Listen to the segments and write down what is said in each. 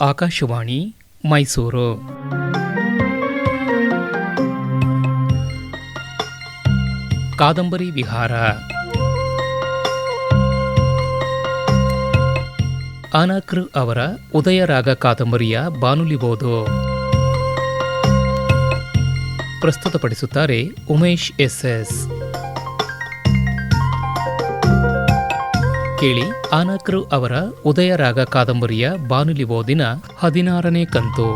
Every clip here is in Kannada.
ಆಕಾಶವಾಣಿ ಮೈಸೂರು. ಕಾದಂಬರಿ ವಿಹಾರ. ಅನಕೃ ಅವರ ಉದಯರಾಗ ಕಾದಂಬರಿಯ ಬಾನುಲಿ ಓದು ಪ್ರಸ್ತುತಪಡಿಸುತ್ತಾರೆ ಉಮೇಶ್ ಎಸ್. ಕೇಳಿ, ಅನಕೃ ಅವರ ಉದಯರಾಗ ಕಾದಂಬರಿಯ ಬಾನುಲಿ ಓದಿನ 16ನೇ ಕಂತು.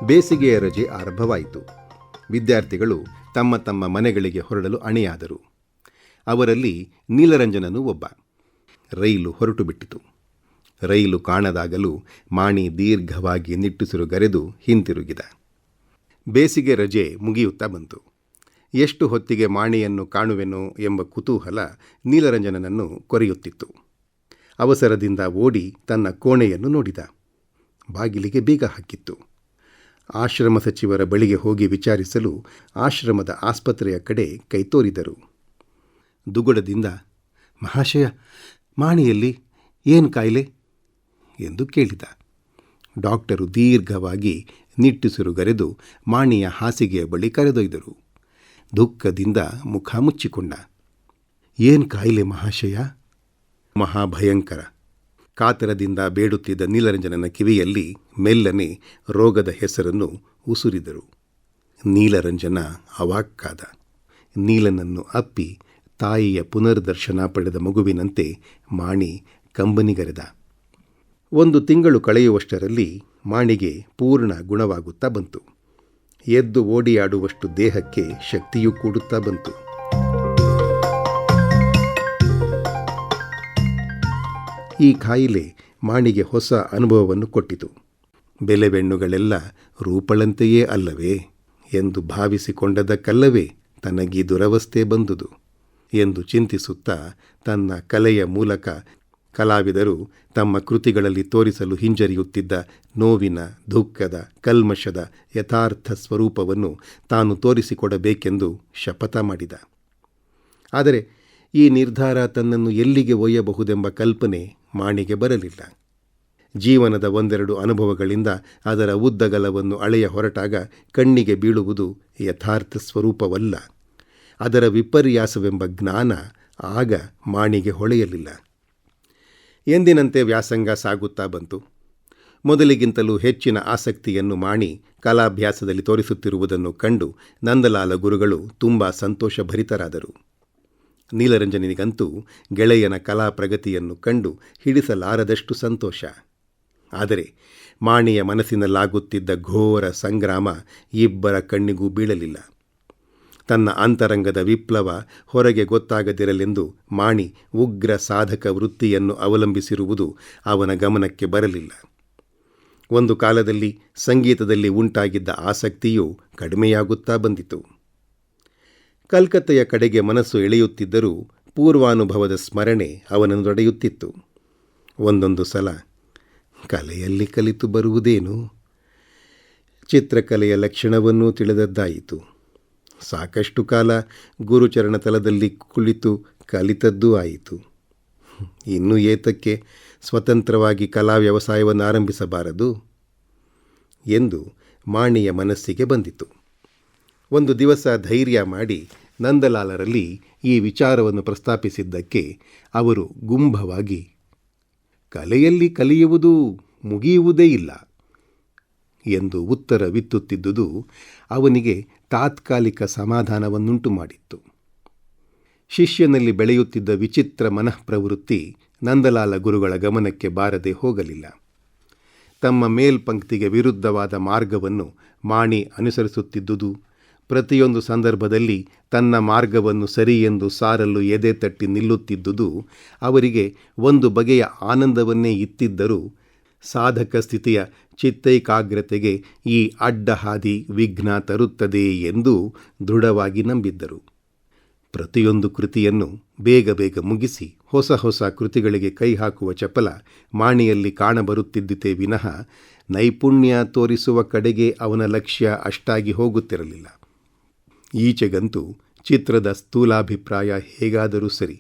ಬೇಸಿಗೆಯ ರಜೆ ಆರಂಭವಾಯಿತು. ವಿದ್ಯಾರ್ಥಿಗಳು ತಮ್ಮ ತಮ್ಮ ಮನೆಗಳಿಗೆ ಹೊರಡಲು ಅಣಿಯಾದರು. ಅವರಲ್ಲಿ ನೀಲರಂಜನನು ಒಬ್ಬ. ರೈಲು ಹೊರಟು ಬಿಟ್ಟಿತು. ರೈಲು ಕಾಣದಾಗಲೂ ಮಾಣಿ ದೀರ್ಘವಾಗಿ ನಿಟ್ಟುಸಿರುಗರೆದು ಹಿಂತಿರುಗಿದ. ಬೇಸಿಗೆ ರಜೆ ಮುಗಿಯುತ್ತಾ ಬಂತು. ಎಷ್ಟು ಹೊತ್ತಿಗೆ ಮಾಣಿಯನ್ನು ಕಾಣುವೆನೋ ಎಂಬ ಕುತೂಹಲ ನೀಲರಂಜನನನ್ನು ಕೊರೆಯುತ್ತಿತ್ತು. ಅವಸರದಿಂದ ಓಡಿ ತನ್ನ ಕೋಣೆಯನ್ನು ನೋಡಿದ. ಬಾಗಿಲಿಗೆ ಬೀಗ ಹಾಕಿತ್ತು. ಆಶ್ರಮ ಸಚಿವರ ಬಳಿಗೆ ಹೋಗಿ ವಿಚಾರಿಸಲು ಆಶ್ರಮದ ಆಸ್ಪತ್ರೆಯ ಕಡೆ ಕೈತೋರಿದರು. ದುಗುಡದಿಂದ, ಮಹಾಶಯ, ಮಾಣಿಯಲ್ಲಿ ಏನು ಕಾಯಿಲೆ ಎಂದು ಕೇಳಿದ. ಡಾಕ್ಟರು ದೀರ್ಘವಾಗಿ ನಿಟ್ಟುಸಿರುಗರೆದು ಮಾಣಿಯ ಹಾಸಿಗೆಯ ಬಳಿ ಕರೆದೊಯ್ದರು. ದುಃಖದಿಂದ ಮುಖ ಮುಚ್ಚಿಕೊಂಡ. ಏನು ಕಾಯಿಲೆ ಮಹಾಶಯ? ಮಹಾಭಯಂಕರ. ಕಾತರದಿಂದ ಬೇಡುತ್ತಿದ್ದ ನೀಲರಂಜನನ ಕಿವಿಯಲ್ಲಿ ಮೆಲ್ಲನೆ ರೋಗದ ಹೆಸರನ್ನು ಉಸುರಿದರು. ನೀಲರಂಜನ ಅವಾಕ್ಕಾದ. ನೀಲನನ್ನು ಅಪ್ಪಿ ತಾಯಿಯ ಪುನರ್ದರ್ಶನ ಪಡೆದ ಮಗುವಿನಂತೆ ಮಾಣಿ ಕಂಬನಿಗರೆದ. 1 ತಿಂಗಳು ಕಳೆಯುವಷ್ಟರಲ್ಲಿ ಮಾಣಿಗೆ ಪೂರ್ಣ ಗುಣವಾಗುತ್ತಾ ಬಂತು. ಎದ್ದು ಓಡಿಯಾಡುವಷ್ಟು ದೇಹಕ್ಕೆ ಶಕ್ತಿಯೂ ಕೂಡುತ್ತಾ ಬಂತು. ಈ ಕಾಯಿಲೆ ಮಾಣಿಗೆ ಹೊಸ ಅನುಭವವನ್ನು ಕೊಟ್ಟಿತು. ಬೆಲೆಬೆಣ್ಣುಗಳೆಲ್ಲ ರೂಪಳಂತೆಯೇ ಅಲ್ಲವೇ ಎಂದು ಭಾವಿಸಿಕೊಂಡದಕ್ಕಲ್ಲವೇ ತನಗೀ ದುರವಸ್ಥೆ ಬಂದುದು ಎಂದು ಚಿಂತಿಸುತ್ತಾ ತನ್ನ ಕಲೆಯ ಮೂಲಕ ಕಲಾವಿದರು ತಮ್ಮ ಕೃತಿಗಳಲ್ಲಿ ತೋರಿಸಲು ಹಿಂಜರಿಯುತ್ತಿದ್ದ ನೋವಿನ, ದುಃಖದ, ಕಲ್ಮಶದ ಯಥಾರ್ಥ ಸ್ವರೂಪವನ್ನು ತಾನು ತೋರಿಸಿಕೊಡಬೇಕೆಂದು ಶಪಥ ಮಾಡಿದ. ಆದರೆ ಈ ನಿರ್ಧಾರ ತನ್ನನ್ನು ಎಲ್ಲಿಗೆ ಒಯ್ಯಬಹುದೆಂಬ ಕಲ್ಪನೆ ಮಾಣಿಗೆ ಬರಲಿಲ್ಲ. ಜೀವನದ 1-2 ಅನುಭವಗಳಿಂದ ಅದರ ಉದ್ದಗಲವನ್ನು ಅಳೆಯ ಹೊರಟಾಗ ಕಣ್ಣಿಗೆ ಬೀಳುವುದು ಯಥಾರ್ಥ ಸ್ವರೂಪವಲ್ಲ, ಅದರ ವಿಪರ್ಯಾಸವೆಂಬ ಜ್ಞಾನ ಆಗ ಮಾಣಿಗೆ ಹೊಳೆಯಲಿಲ್ಲ. ಎಂದಿನಂತೆ ವ್ಯಾಸಂಗ ಸಾಗುತ್ತಾ ಬಂತು. ಮೊದಲಿಗಿಂತಲೂ ಹೆಚ್ಚಿನ ಆಸಕ್ತಿಯನ್ನು ಮಾಣಿ ಕಲಾಭ್ಯಾಸದಲ್ಲಿ ತೋರಿಸುತ್ತಿರುವುದನ್ನು ಕಂಡು ನಂದಲಾಲ ಗುರುಗಳು ತುಂಬ ಸಂತೋಷಭರಿತರಾದರು. ನೀಲರಂಜನಿಗಂತೂ ಗೆಳೆಯನ ಕಲಾ ಪ್ರಗತಿಯನ್ನು ಕಂಡು ಹಿಡಿಸಲಾರದಷ್ಟು ಸಂತೋಷ. ಆದರೆ ಮಾಣಿಯ ಮನಸ್ಸಿನಲ್ಲಾಗುತ್ತಿದ್ದ ಘೋರ ಸಂಗ್ರಾಮ ಇಬ್ಬರ ಕಣ್ಣಿಗೂ ಬೀಳಲಿಲ್ಲ. ತನ್ನ ಅಂತರಂಗದ ವಿಪ್ಲವ ಹೊರಗೆ ಗೊತ್ತಾಗದಿರಲೆಂದು ಮಾಣಿ ಉಗ್ರ ಸಾಧಕ ವೃತ್ತಿಯನ್ನು ಅವಲಂಬಿಸಿರುವುದು ಅವನ ಗಮನಕ್ಕೆ ಬರಲಿಲ್ಲ. ಒಂದು ಕಾಲದಲ್ಲಿ ಸಂಗೀತದಲ್ಲಿ ಉಂಟಾಗಿದ್ದ ಆಸಕ್ತಿಯು ಕಡಿಮೆಯಾಗುತ್ತಾ ಬಂದಿತು. ಕಲ್ಕತ್ತೆಯ ಕಡೆಗೆ ಮನಸ್ಸು ಎಳೆಯುತ್ತಿದ್ದರೂ ಪೂರ್ವಾನುಭವದ ಸ್ಮರಣೆ ಅವನನ್ನು ತೊಡೆಯುತ್ತಿತ್ತು. ಒಂದೊಂದು ಸಲ ಕಲೆಯಲ್ಲಿ ಕಲಿತು ಬರುವುದೇನು? ಚಿತ್ರಕಲೆಯ ಲಕ್ಷಣವನ್ನೂ ತಿಳಿದದ್ದಾಯಿತು. ಸಾಕಷ್ಟು ಕಾಲ ಗುರುಚರಣ ತಲದಲ್ಲಿ ಕುಳಿತು ಕಲಿತದ್ದೂ ಆಯಿತು. ಇನ್ನೂ ಏತಕ್ಕೆ ಸ್ವತಂತ್ರವಾಗಿ ಕಲಾ ವ್ಯವಸಾಯವನ್ನು ಆರಂಭಿಸಬಾರದು ಎಂದು ಮಾಣಿಯ ಮನಸ್ಸಿಗೆ ಬಂದಿತು. ಒಂದು ದಿವಸ ಧೈರ್ಯ ಮಾಡಿ ನಂದಲಾಲರಲ್ಲಿ ಈ ವಿಚಾರವನ್ನು ಪ್ರಸ್ತಾಪಿಸಿದ್ದಕ್ಕೆ ಅವರು ಗುಂಭವಾಗಿ, ಕಲೆಯಲ್ಲಿ ಕಲಿಯುವುದು ಮುಗಿಯುವುದೇ ಇಲ್ಲ ಎಂದು ಉತ್ತರವಿತ್ತುತ್ತಿದ್ದುದು ಅವನಿಗೆ ತಾತ್ಕಾಲಿಕ ಸಮಾಧಾನವನ್ನುಂಟು ಮಾಡಿತ್ತು. ಶಿಷ್ಯನಲ್ಲಿ ಬೆಳೆಯುತ್ತಿದ್ದ ವಿಚಿತ್ರ ಮನಃಪ್ರವೃತ್ತಿ ನಂದಲಾಲ ಗುರುಗಳ ಗಮನಕ್ಕೆ ಬಾರದೆ ಹೋಗಲಿಲ್ಲ. ತಮ್ಮ ಮೇಲ್ಪಂಕ್ತಿಗೆ ವಿರುದ್ಧವಾದ ಮಾರ್ಗವನ್ನು ಮಾಣಿ ಅನುಸರಿಸುತ್ತಿದ್ದುದು, ಪ್ರತಿಯೊಂದು ಸಂದರ್ಭದಲ್ಲಿ ತನ್ನ ಮಾರ್ಗವನ್ನು ಸರಿಯೆಂದು ಸಾರಲು ಎದೆ ತಟ್ಟಿ ನಿಲ್ಲುತ್ತಿದ್ದುದು ಅವರಿಗೆ ಒಂದು ಬಗೆಯ ಆನಂದವನ್ನೇ ಇತ್ತಿದ್ದರೂ ಸಾಧಕ ಸ್ಥಿತಿಯ ಚಿತ್ತೈಕಾಗ್ರತೆಗೆ ಈ ಅಡ್ಡಹಾದಿ ವಿಘ್ನ ತರುತ್ತದೆ ಎಂದು ದೃಢವಾಗಿ ನಂಬಿದ್ದರು. ಪ್ರತಿಯೊಂದು ಕೃತಿಯನ್ನು ಬೇಗ ಬೇಗ ಮುಗಿಸಿ ಹೊಸ ಹೊಸ ಕೃತಿಗಳಿಗೆ ಕೈ ಹಾಕುವ ಚಪಲ ಮಾಣಿಯಲ್ಲಿ ಕಾಣಬರುತ್ತಿದ್ದಿತೇ ವಿನಃ ನೈಪುಣ್ಯ ತೋರಿಸುವ ಕಡೆಗೆ ಅವನ ಲಕ್ಷ್ಯ ಅಷ್ಟಾಗಿ ಹೋಗುತ್ತಿರಲಿಲ್ಲ. ಈಚೆಗಂತೂ ಚಿತ್ರದ ಸ್ಥೂಲಾಭಿಪ್ರಾಯ ಹೇಗಾದರೂ ಸರಿ,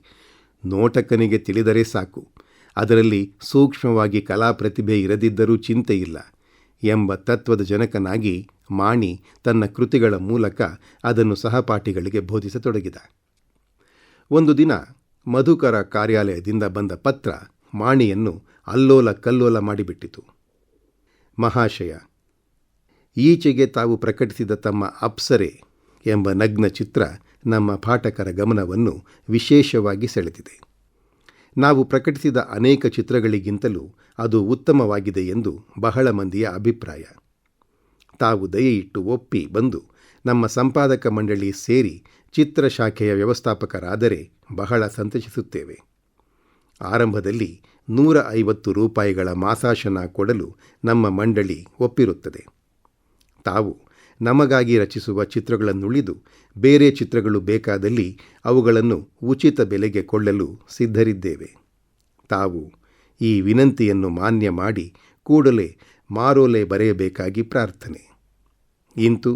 ನೋಟಕನಿಗೆ ತಿಳಿದರೆ ಸಾಕು, ಅದರಲ್ಲಿ ಸೂಕ್ಷ್ಮವಾಗಿ ಕಲಾ ಪ್ರತಿಭೆ ಇರದಿದ್ದರೂ ಚಿಂತೆಯಿಲ್ಲ ಎಂಬ ತತ್ವದ ಜನಕನಾಗಿ ಮಾಣಿ ತನ್ನ ಕೃತಿಗಳ ಮೂಲಕ ಅದನ್ನು ಸಹಪಾಠಿಗಳಿಗೆ ಬೋಧಿಸತೊಡಗಿದ. ಒಂದು ದಿನ ಮಧುಕರ ಕಾರ್ಯಾಲಯದಿಂದ ಬಂದ ಪತ್ರ ಮಾಣಿಯನ್ನು ಅಲ್ಲೋಲ ಕಲ್ಲೋಲ ಮಾಡಿಬಿಟ್ಟಿತು. ಮಹಾಶಯ, ಈಚೆಗೆ ತಾವು ಪ್ರಕಟಿಸಿದ ತಮ್ಮ ಅಪ್ಸರೆ ಎಂಬ ನಗ್ನ ಚಿತ್ರ ನಮ್ಮ ಪಾಠಕರ ಗಮನವನ್ನು ವಿಶೇಷವಾಗಿ ಸೆಳೆದಿದೆ. ನಾವು ಪ್ರಕಟಿಸಿದ ಅನೇಕ ಚಿತ್ರಗಳಿಗಿಂತಲೂ ಅದು ಉತ್ತಮವಾಗಿದೆ ಎಂದು ಬಹಳ ಮಂದಿಯ ಅಭಿಪ್ರಾಯ. ತಾವು ದಯೆಯಿಟ್ಟು ಒಪ್ಪಿ ಬಂದು ನಮ್ಮ ಸಂಪಾದಕ ಮಂಡಳಿ ಸೇರಿ ಚಿತ್ರ ಶಾಖೆಯ ವ್ಯವಸ್ಥಾಪಕರಾದರೆ ಬಹಳ ಸಂತೋಷಿಸುತ್ತೇವೆ. ಆರಂಭದಲ್ಲಿ 150 ರೂಪಾಯಿಗಳ ಮಾಸಾಶನ ಕೊಡಲು ನಮ್ಮ ಮಂಡಳಿ ಒಪ್ಪಿರುತ್ತದೆ. ತಾವು ನಮಗಾಗಿ ರಚಿಸುವ ಚಿತ್ರಗಳನ್ನುಳಿದು ಬೇರೆ ಚಿತ್ರಗಳು ಬೇಕಾದಲ್ಲಿ ಅವುಗಳನ್ನು ಉಚಿತ ಬೆಲೆಗೆ ಕೊಳ್ಳಲು ಸಿದ್ಧರಿದ್ದೇವೆ. ತಾವು ಈ ವಿನಂತಿಯನ್ನು ಮಾನ್ಯ ಮಾಡಿ ಕೂಡಲೇ ಮಾರೋಲೆ ಬರೆಯಬೇಕಾಗಿ ಪ್ರಾರ್ಥನೆ. ಇಂತು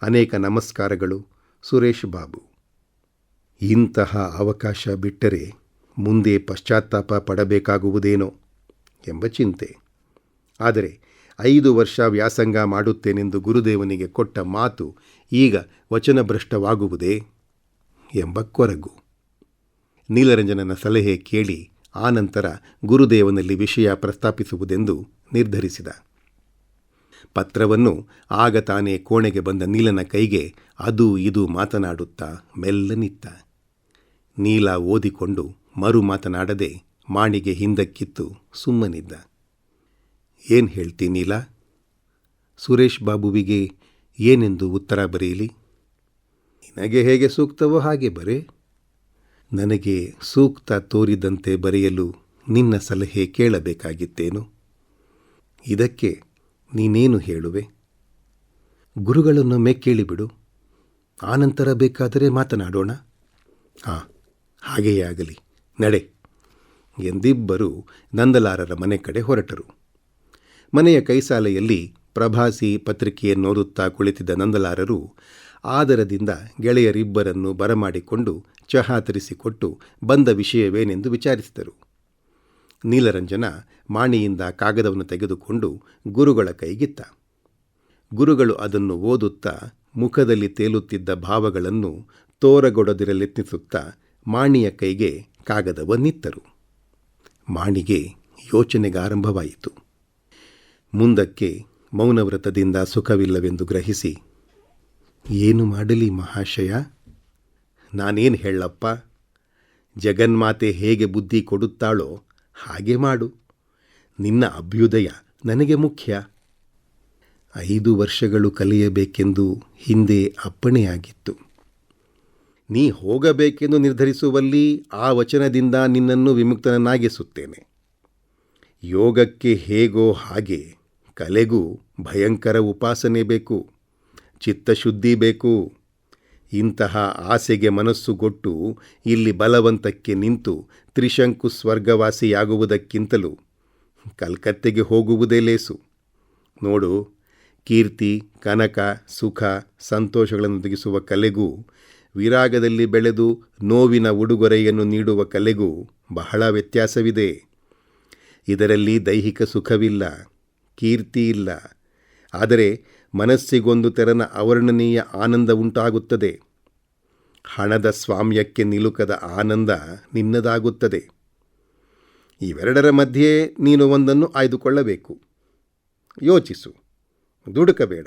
ಅನೇಕ ನಮಸ್ಕಾರಗಳು. ಸುರೇಶ್ ಬಾಬು. ಇಂತಹ ಅವಕಾಶ ಬಿಟ್ಟರೆ ಮುಂದೆ ಪಶ್ಚಾತ್ತಾಪ ಪಡಬೇಕಾಗುವುದೇನೋ ಎಂಬ ಚಿಂತೆ. ಆದರೆ 5 ವರ್ಷ ವ್ಯಾಸಂಗ ಮಾಡುತ್ತೇನೆಂದು ಗುರುದೇವನಿಗೆ ಕೊಟ್ಟ ಮಾತು ಈಗ ವಚನಭ್ರಷ್ಟವಾಗುವುದೇ ಎಂಬ ಕೊರಗು. ನೀಲರಂಜನನ ಸಲಹೆ ಕೇಳಿ ಆನಂತರ ಗುರುದೇವನಲ್ಲಿ ವಿಷಯ ಪ್ರಸ್ತಾಪಿಸುವುದೆಂದು ನಿರ್ಧರಿಸಿದ. ಪತ್ರವನ್ನು ಆಗ ತಾನೇ ಕೋಣೆಗೆ ಬಂದ ನೀಲನ ಕೈಗೆ ಅದು ಇದು ಮಾತನಾಡುತ್ತಾ ಮೆಲ್ಲನಿತ್ತ. ನೀಲ ಓದಿಕೊಂಡು ಮರು ಮಾತನಾಡದೆ ಮಾಣಿಗೆ ಹಿಂದಕ್ಕಿತ್ತು ಸುಮ್ಮನಿದ್ದ. ಏನು ಹೇಳ್ತಿ ನೀಲ? ಸುರೇಶ್ ಬಾಬುವಿಗೆ ಏನೆಂದು ಉತ್ತರ ಬರೆಯಲಿ? ನಿನಗೆ ಹೇಗೆ ಸೂಕ್ತವೋ ಹಾಗೆ ಬರೆ. ನನಗೆ ಸೂಕ್ತ ತೋರಿದಂತೆ ಬರೆಯಲು ನಿನ್ನ ಸಲಹೆ ಕೇಳಬೇಕಾಗಿತ್ತೇನು? ಇದಕ್ಕೆ ನೀನೇನು ಹೇಳುವೆ? ಗುರುಗಳನ್ನೊಮ್ಮೆ ಕೇಳಿಬಿಡು, ಆನಂತರ ಬೇಕಾದರೆ ಮಾತನಾಡೋಣ. ಹಾಗೆಯೇ ಆಗಲಿ, ನಡೆ ಎಂದಿಬ್ಬರು ನಂದಲಾರರ ಮನೆ ಕಡೆ ಹೊರಟರು. ಮನೆಯ ಕೈಸಾಲೆಯಲ್ಲಿ ಪ್ರಭಾಸಿ ಪತ್ರಿಕೆಯನ್ನೋದುತ್ತಾ ಕುಳಿತಿದ್ದ ನಂದಲಾರರು ಆದರದಿಂದ ಗೆಳೆಯರಿಬ್ಬರನ್ನು ಬರಮಾಡಿಕೊಂಡು ಚಹಾ ತರಿಸಿಕೊಟ್ಟು ಬಂದ ವಿಷಯವೇನೆಂದು ವಿಚಾರಿಸಿದರು. ನೀಲರಂಜನ ಮಾಣಿಯಿಂದ ಕಾಗದವನ್ನು ತೆಗೆದುಕೊಂಡು ಗುರುಗಳ ಕೈಗಿತ್ತ. ಗುರುಗಳು ಅದನ್ನು ಓದುತ್ತಾ ಮುಖದಲ್ಲಿ ತೇಲುತ್ತಿದ್ದ ಭಾವಗಳನ್ನು ತೋರಗೊಡದಿರಲೆತ್ನಿಸುತ್ತಾ ಮಾಣಿಯ ಕೈಗೆ ಕಾಗದವನ್ನಿತ್ತರು. ಮಾಣಿಗೆ ಯೋಚನೆಗಾರಂಭವಾಯಿತು. ಮುಂದಕ್ಕೆ ಮೌನವ್ರತದಿಂದ ಸುಖವಿಲ್ಲವೆಂದು ಗ್ರಹಿಸಿ, ಏನು ಮಾಡಲಿ ಮಹಾಶಯ? ನಾನೇನು ಹೇಳಪ್ಪ? ಜಗನ್ಮಾತೆ ಹೇಗೆ ಬುದ್ಧಿ ಕೊಡುತ್ತಾಳೋ ಹಾಗೆ ಮಾಡು. ನಿನ್ನ ಅಭ್ಯುದಯ ನನಗೆ ಮುಖ್ಯ. 5 ವರ್ಷಗಳು ಕಲಿಯಬೇಕೆಂದು ಹಿಂದೆ ಅಪ್ಪಣೆಯಾಗಿತ್ತು. ನೀ ಹೋಗಬೇಕೆಂದು ನಿರ್ಧರಿಸುವಲ್ಲಿ ಆ ವಚನದಿಂದ ನಿನ್ನನ್ನು ವಿಮುಕ್ತನನ್ನಾಗಿಸುತ್ತೇನೆ. ಯೋಗಕ್ಕೆ ಹೇಗೋ ಹಾಗೆ ಕಲೆಗೂ ಭಯಂಕರ ಉಪಾಸನೆ ಬೇಕು, ಚಿತ್ತಶುದ್ಧಿ ಬೇಕು. ಇಂತಹ ಆಸೆಗೆ ಮನಸ್ಸುಗೊಟ್ಟು ಇಲ್ಲಿ ಬಲವಂತಕ್ಕೆ ನಿಂತು ತ್ರಿಶಂಕು ಸ್ವರ್ಗವಾಸಿಯಾಗುವುದಕ್ಕಿಂತಲೂ ಕಲ್ಕತ್ತೆಗೆ ಹೋಗುವುದೇ ಲೇಸು. ನೋಡು, ಕೀರ್ತಿ, ಕನಕ, ಸುಖ, ಸಂತೋಷಗಳನ್ನೊದಗಿಸುವ ಕಲೆಗೂ ವಿರಾಗದಲ್ಲಿ ಬೆಳೆದು ನೋವಿನ ಉಡುಗೊರೆಯನ್ನು ನೀಡುವ ಕಲೆಗೂ ಬಹಳ ವ್ಯತ್ಯಾಸವಿದೆ. ಇದರಲ್ಲಿ ದೈಹಿಕ ಸುಖವಿಲ್ಲ, ಕೀರ್ತಿ ಇಲ್ಲ, ಆದರೆ ಮನಸ್ಸಿಗೊಂದು ತೆರನ ಅವರ್ಣನೀಯ ಆನಂದ ಉಂಟಾಗುತ್ತದೆ. ಹಣದ ಸ್ವಾಮ್ಯಕ್ಕೆ ನಿಲುಕದ ಆನಂದ ನಿನ್ನದಾಗುತ್ತದೆ. ಇವೆರಡರ ಮಧ್ಯೆ ನೀನು ಒಂದನ್ನು ಆಯ್ದುಕೊಳ್ಳಬೇಕು. ಯೋಚಿಸು, ದುಡುಕಬೇಡ.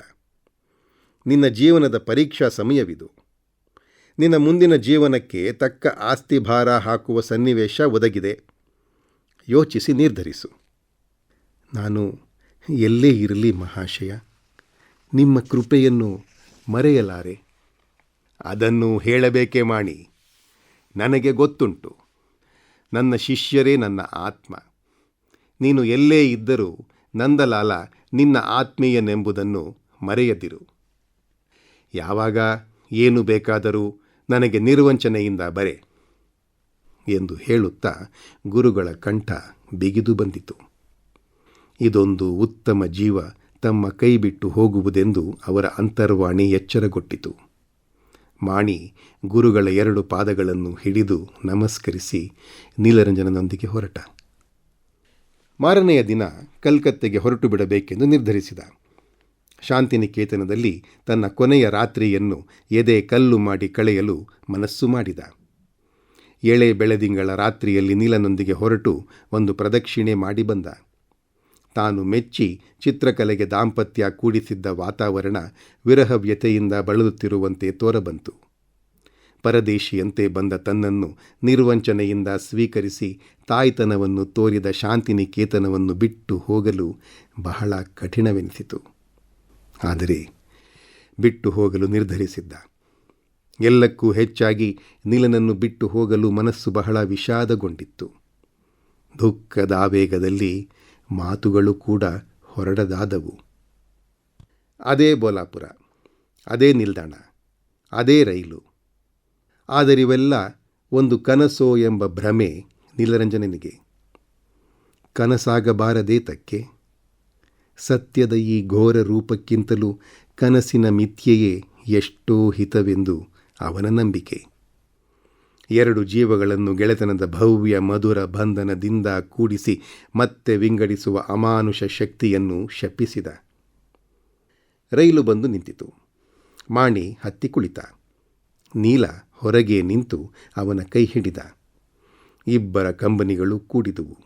ನಿನ್ನ ಜೀವನದ ಪರೀಕ್ಷಾ ಸಮಯವಿದು. ನಿನ್ನ ಮುಂದಿನ ಜೀವನಕ್ಕೆ ತಕ್ಕ ಆಸ್ತಿ ಭಾರ ಹಾಕುವ ಸನ್ನಿವೇಶ ಒದಗಿದೆ. ಯೋಚಿಸಿ ನಿರ್ಧರಿಸು. ನಾನು ಎಲ್ಲೇ ಇರಲಿ ಮಹಾಶಯ, ನಿಮ್ಮ ಕೃಪೆಯನ್ನು ಮರೆಯಲಾರೆ. ಅದನ್ನು ಹೇಳಬೇಕೇ ಮಾಣಿ. ನನಗೆ ಗೊತ್ತುಂಟು, ನನ್ನ ಶಿಷ್ಯರೇ ನನ್ನ ಆತ್ಮ. ನೀನು ಎಲ್ಲೇ ಇದ್ದರೂ ನಂದಲಾಲ ನಿನ್ನ ಆತ್ಮೀಯನೆಂಬುದನ್ನು ಮರೆಯದಿರು. ಯಾವಾಗ ಏನು ಬೇಕಾದರೂ ನನಗೆ ನಿರ್ವಂಚನೆಯಿಂದ ಬರೆ ಎಂದು ಹೇಳುತ್ತಾ ಗುರುಗಳ ಕಂಠ ಬಿಗಿದು ಬಂದಿತು. ಇದೊಂದು ಉತ್ತಮ ಜೀವ ತಮ್ಮ ಕೈ ಬಿಟ್ಟು ಹೋಗುವುದೆಂದು ಅವರ ಅಂತರ್ವಾಣಿ ಎಚ್ಚರಗೊಟ್ಟಿತು. ಮಾಣಿ ಗುರುಗಳ 2 ಪಾದಗಳನ್ನು ಹಿಡಿದು ನಮಸ್ಕರಿಸಿ ನೀಲರಂಜನನೊಂದಿಗೆ ಹೊರಟ. ಮಾರನೆಯ ದಿನ ಕಲ್ಕತ್ತೆಗೆ ಹೊರಟು ಬಿಡಬೇಕೆಂದು ನಿರ್ಧರಿಸಿದ. ಶಾಂತಿನಿಕೇತನದಲ್ಲಿ ತನ್ನ ಕೊನೆಯ ರಾತ್ರಿಯನ್ನು ಎದೆ ಕಲ್ಲು ಮಾಡಿ ಕಳೆಯಲು ಮನಸ್ಸು ಮಾಡಿದ. ಎಳೆ ಬೆಳದಿಂಗಳ ರಾತ್ರಿಯಲ್ಲಿ ನೀಲನೊಂದಿಗೆ ಹೊರಟು ಒಂದು ಪ್ರದಕ್ಷಿಣೆ ಮಾಡಿ ಬಂದ. ತಾನು ಮೆಚ್ಚಿ ಚಿತ್ರಕಲೆಗೆ ದಾಂಪತ್ಯ ಕೂಡಿಸಿದ್ದ ವಾತಾವರಣ ವಿರಹವ್ಯತೆಯಿಂದ ಬಳಲುತ್ತಿರುವಂತೆ ತೋರಬಂತು. ಪರದೇಶಿಯಂತೆ ಬಂದ ತನ್ನನ್ನು ನಿರ್ವಂಚನೆಯಿಂದ ಸ್ವೀಕರಿಸಿ ತಾಯ್ತನವನ್ನು ತೋರಿದ ಶಾಂತಿನಿಕೇತನವನ್ನು ಬಿಟ್ಟು ಹೋಗಲು ಬಹಳ ಕಠಿಣವೆನಿಸಿತು. ಆದರೆ ಬಿಟ್ಟು ಹೋಗಲು ನಿರ್ಧರಿಸಿದ್ದ. ಎಲ್ಲಕ್ಕೂ ಹೆಚ್ಚಾಗಿ ನೀಲನನ್ನು ಬಿಟ್ಟು ಹೋಗಲು ಮನಸ್ಸು ಬಹಳ ವಿಷಾದಗೊಂಡಿತ್ತು. ದುಃಖದ ಆವೇಗದಲ್ಲಿ ಮಾತುಗಳು ಕೂಡ ಹೊರಡದಾದವು. ಅದೇ ಬೋಲಾಪುರ, ಅದೇ ನಿಲ್ದಾಣ, ಅದೇ ರೈಲು. ಆದರಿವೆಲ್ಲ ಒಂದು ಕನಸೋ ಎಂಬ ಭ್ರಮೆ ನೀಲರಂಜನನಿಗೆ. ಕನಸಾಗಬಾರದೇ ತಕ್ಕೆ? ಸತ್ಯದ ಈ ಘೋರ ರೂಪಕ್ಕಿಂತಲೂ ಕನಸಿನ ಮಿಥ್ಯೆಯೇ ಎಷ್ಟೋ ಹಿತವೆಂದು ಅವನ ನಂಬಿಕೆ. 2 ಜೀವಗಳನ್ನು ಗೆಳೆತನದ ಭವ್ಯ ಮಧುರ ಬಂಧನದಿಂದ ಕೂಡಿಸಿ ಮತ್ತೆ ವಿಂಗಡಿಸುವ ಅಮಾನುಷ ಶಕ್ತಿಯನ್ನು ಶಪಿಸಿದ. ರೈಲು ಬಂದು ನಿಂತಿತು. ಮಾಣಿ ಹತ್ತಿ ಕುಳಿತ. ನೀಲ ಹೊರಗೆ ನಿಂತು ಅವನ ಕೈ ಹಿಡಿದ. ಇಬ್ಬರ ಕಂಬನಿಗಳು ಕೂಡಿದುವು.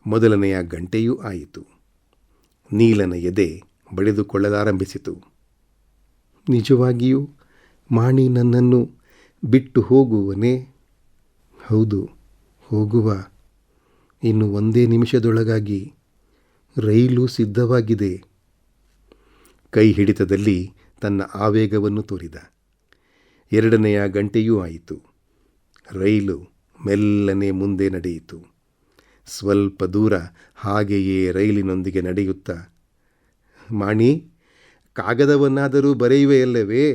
ಮೊದಲನೆಯ ಗಂಟೆಯೂ ಆಯಿತು. ನೀಲನ ಎದೆ ಬಡಿದುಕೊಳ್ಳಲಾರಂಭಿಸಿತು. ನಿಜವಾಗಿಯೂ ಮಾಣಿ ನನ್ನನ್ನು ಬಿಟ್ಟು ಹೋಗುವನೇ? ಹೌದು, ಹೋಗುವ. ಇನ್ನು 1 ನಿಮಿಷದೊಳಗಾಗಿ ರೈಲು ಸಿದ್ಧವಾಗಿದೆ. ಕೈ ಹಿಡಿತದಲ್ಲಿ ತನ್ನ ಆವೇಗವನ್ನು ತೋರಿದ. 2ನೆಯ ಗಂಟೆಯೂ ಆಯಿತು. ರೈಲು ಮೆಲ್ಲನೆ ಮುಂದೆ ನಡೆಯಿತು. ಸ್ವಲ್ಪ ದೂರ ಹಾಗೆಯೇ ರೈಲಿನೊಂದಿಗೆ ನಡೆಯುತ್ತಾ, ಮಾಣಿ, ಕಾಗದವನ್ನಾದರೂ ಬರೆಯುವೆಯಲ್ಲವೇ?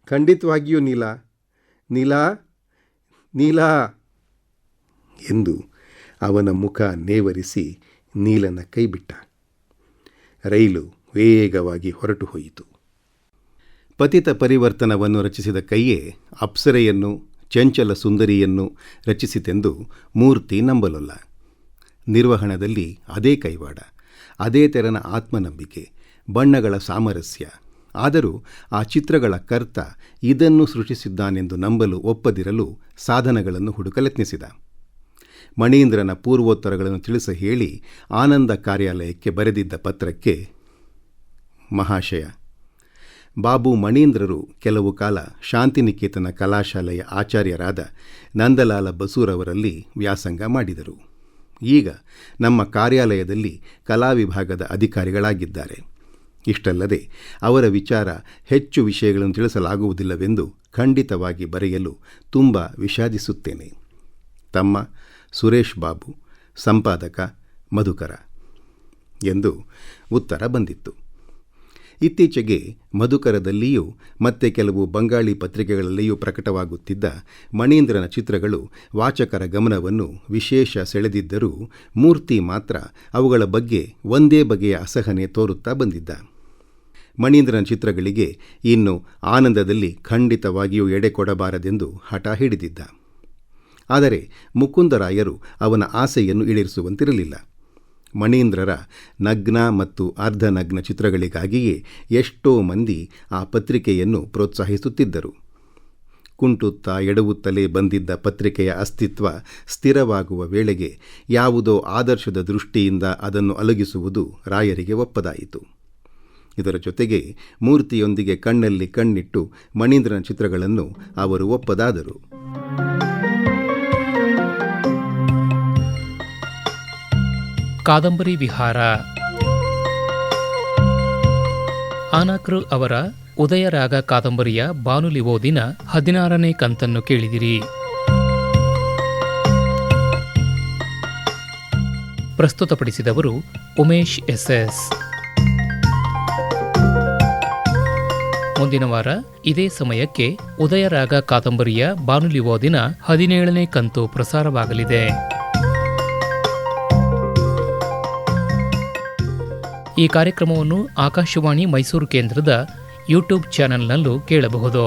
ಖಂಡಿತವಾಗಿಯೂ ನೀಲಾ, ನೀಲಾ, ನೀಲಾ ಎಂದು ಅವನ ಮುಖ ನೇವರಿಸಿ ನೀಲನ ಕೈಬಿಟ್ಟ. ರೈಲು ವೇಗವಾಗಿ ಹೊರಟು ಹೋಯಿತು. ಪತಿತ ಪರಿವರ್ತನವನ್ನು ರಚಿಸಿದ ಕೈಯೇ ಅಪ್ಸರೆಯನ್ನು, ಚಂಚಲ ಸುಂದರಿಯನ್ನು ರಚಿಸಿತೆಂದು ಮೂರ್ತಿ ನಂಬಲೊಲ್ಲ. ನಿರ್ವಹಣದಲ್ಲಿ ಅದೇ ಕೈವಾಡ, ಅದೇ ತೆರನ ಆತ್ಮನಂಬಿಕೆ, ಬಣ್ಣಗಳ ಸಾಮರಸ್ಯ. ಆದರೂ ಆ ಚಿತ್ರಗಳ ಕರ್ತ ಇದನ್ನು ಸೃಷ್ಟಿಸಿದ್ದಾನೆಂದು ನಂಬಲು ಒಪ್ಪದಿರಲು ಸಾಧನಗಳನ್ನು ಹುಡುಕಲೆತ್ನಿಸಿದ. ಮಣೀಂದ್ರನ ಪೂರ್ವೋತ್ತರಗಳನ್ನು ತಿಳಿಸ ಹೇಳಿ ಆನಂದ ಕಾರ್ಯಾಲಯಕ್ಕೆ ಬರೆದಿದ್ದ ಪತ್ರಕ್ಕೆ, ಮಹಾಶಯ, ಬಾಬು ಮಣೀಂದ್ರರು ಕೆಲವು ಕಾಲ ಶಾಂತಿನಿಕೇತನ ಕಲಾಶಾಲೆಯ ಆಚಾರ್ಯರಾದ ನಂದಲಾಲ ಬಸೂರವರಲ್ಲಿ ವ್ಯಾಸಂಗ ಮಾಡಿದರು. ಈಗ ನಮ್ಮ ಕಾರ್ಯಾಲಯದಲ್ಲಿ ಕಲಾ ವಿಭಾಗದ ಅಧಿಕಾರಿಗಳಾಗಿದ್ದಾರೆ. ಇಷ್ಟಲ್ಲದೆ ಅವರ ವಿಚಾರ ಹೆಚ್ಚು ವಿಷಯಗಳನ್ನು ತಿಳಿಸಲಾಗುವುದಿಲ್ಲವೆಂದು ಖಂಡಿತವಾಗಿ ಬರೆಯಲು ತುಂಬ ವಿಷಾದಿಸುತ್ತೇನೆ. ತಮ್ಮ ಸುರೇಶ್ ಬಾಬು, ಸಂಪಾದಕ, ಮಧುಕರ ಎಂದು ಉತ್ತರ ಬಂದಿತ್ತು. ಇತ್ತೀಚೆಗೆ ಮಧುಕರದಲ್ಲಿಯೂ ಮತ್ತೆ ಕೆಲವು ಬಂಗಾಳಿ ಪತ್ರಿಕೆಗಳಲ್ಲಿಯೂ ಪ್ರಕಟವಾಗುತ್ತಿದ್ದ ಮಣೀಂದ್ರನ ಚಿತ್ರಗಳು ವಾಚಕರ ಗಮನವನ್ನು ವಿಶೇಷ ಸೆಳೆದಿದ್ದರೂ ಮೂರ್ತಿ ಮಾತ್ರ ಅವುಗಳ ಬಗ್ಗೆ ಒಂದೇ ಬಗೆಯ ಅಸಹನೆ ತೋರುತ್ತಾ ಬಂದಿದ್ದ. ಮಣೀಂದ್ರನ ಚಿತ್ರಗಳಿಗೆ ಇನ್ನು ಆನಂದದಲ್ಲಿ ಖಂಡಿತವಾಗಿಯೂ ಎಡೆ ಕೊಡಬಾರದೆಂದು ಹಠ ಹಿಡಿದಿದ್ದ. ಆದರೆ ಮುಕುಂದರಾಯರು ಅವನ ಆಸೆಯನ್ನು ಈಡೇರಿಸುವಂತಿರಲಿಲ್ಲ. ಮಣೀಂದ್ರರ ನಗ್ನ ಮತ್ತು ಅರ್ಧನಗ್ನ ಚಿತ್ರಗಳಿಗಾಗಿಯೇ ಎಷ್ಟೋ ಮಂದಿ ಆ ಪತ್ರಿಕೆಯನ್ನು ಪ್ರೋತ್ಸಾಹಿಸುತ್ತಿದ್ದರು. ಕುಂಟುತ್ತಾ ಎಡವುತ್ತಲೇ ಬಂದಿದ್ದ ಪತ್ರಿಕೆಯ ಅಸ್ತಿತ್ವ ಸ್ಥಿರವಾಗುವ ವೇಳೆಗೆ ಯಾವುದೋ ಆದರ್ಶದ ದೃಷ್ಟಿಯಿಂದ ಅದನ್ನು ಅಲಗಿಸುವುದು ರಾಯರಿಗೆ ಒಪ್ಪದಾಯಿತು. ಇದರ ಜೊತೆಗೆ ಮೂರ್ತಿಯೊಂದಿಗೆ ಕಣ್ಣಲ್ಲಿ ಕಣ್ಣಿಟ್ಟು ಮಣೀಂದ್ರನ ಚಿತ್ರಗಳನ್ನು ಅವರು ಒಪ್ಪದಾದರು. ಕಾದಂಬರಿ ವಿಹಾರ. ಆನಕೃ ಅವರ ಉದಯರಾಗ ಕಾದಂಬರಿಯ ಬಾನುಲಿ ಓದಿನ 16ನೇ ಕಂತನ್ನು ಕೇಳಿದಿರಿ. ಪ್ರಸ್ತುತಪಡಿಸಿದವರು ಉಮೇಶ್ ಎಸ್ಎಸ್. ಮುಂದಿನ ವಾರ ಇದೇ ಸಮಯಕ್ಕೆ ಉದಯರಾಗ ಕಾದಂಬರಿಯ ಬಾನುಲಿ ಓದಿನ 17ನೇ ಕಂತು ಪ್ರಸಾರವಾಗಲಿದೆ. ಈ ಕಾರ್ಯಕ್ರಮವನ್ನು ಆಕಾಶವಾಣಿ ಮೈಸೂರು ಕೇಂದ್ರದ ಯೂಟ್ಯೂಬ್ ಚಾನೆಲ್ನಲ್ಲೂ ಕೇಳಬಹುದು.